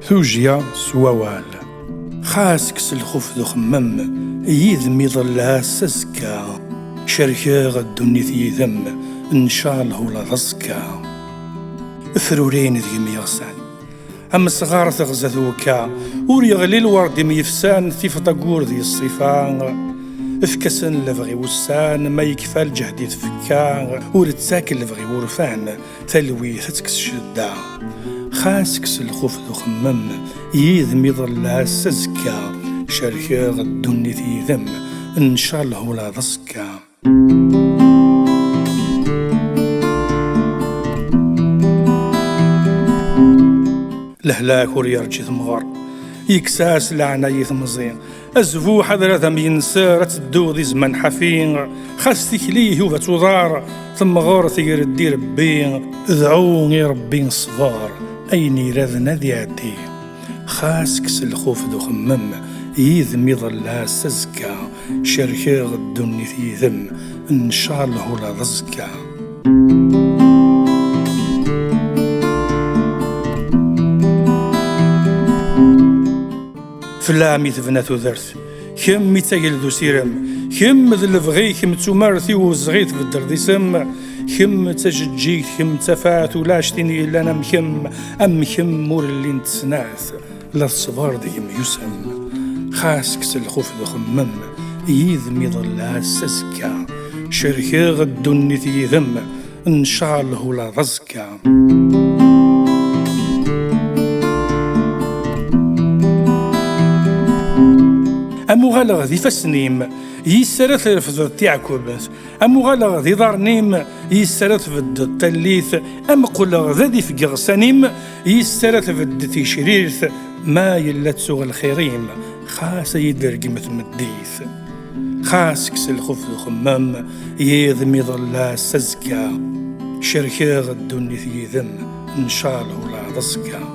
ثوجيا سووال خاسك سلخوف ذو خمم يذم يضلها سسكا شركة غدوني ذم إن شاء الله لا ضسكا ثرورين ذي ميغسان أما الصغار تغزى ذوكا وريغلي الورد ميفسان ثيف طقور ذي الصيفان افكسن لفغي وسان ما يكفى الجهد يتفكا ورتساكن لفغي ورفان تلوي تتكس شدا خاسك سلخوف ذو خمم يذم يضلها سزكا شركة غدوني ذي ذم إن شاء الله لا ضسكا لهلاك وريرجي ثمغر يكساس لعنة يثمزين أزفو حضرة ثم ينسار تدو ذي زمن حفين خاس تكليه وفتوضار ثم غار ثير الدير ربين ذعوني ربين صفار أيني رذنا ذياتي خاس كس الخوف ذو خمم يذم يظلها سزكا شركة غدوني ذي ذم إن شاء الله لا ضزكا فلامي ثفنات ذرث كم تاقل ذو سيرم كم ذلفغي كم تمارثي وزغيت بالدردي سم كم تججيك كم تفات ولاشتني إلا أنا كم مور اللي نتسناث لا الصبار ديم يسم خاسك سلخوف ذو خمم يذم يضلها سسكا شركة غدوني ذي ذم إن شاء الله لا ضزكا أمغالغ ذي فسنيم يسرث رفض تيعكوبس أمغالغ ذي ضارنيم يسرث فد التليث أمقلغ ذي في قغسانيم يسرث فد تيشريرث ما يلتسوغ الخيريم خاس يدرق مثل مديث خاس كسل خفذ خمام يذم يظلها سزكا شركة غدوني ذي ذم إن شاء الله لا ضسكا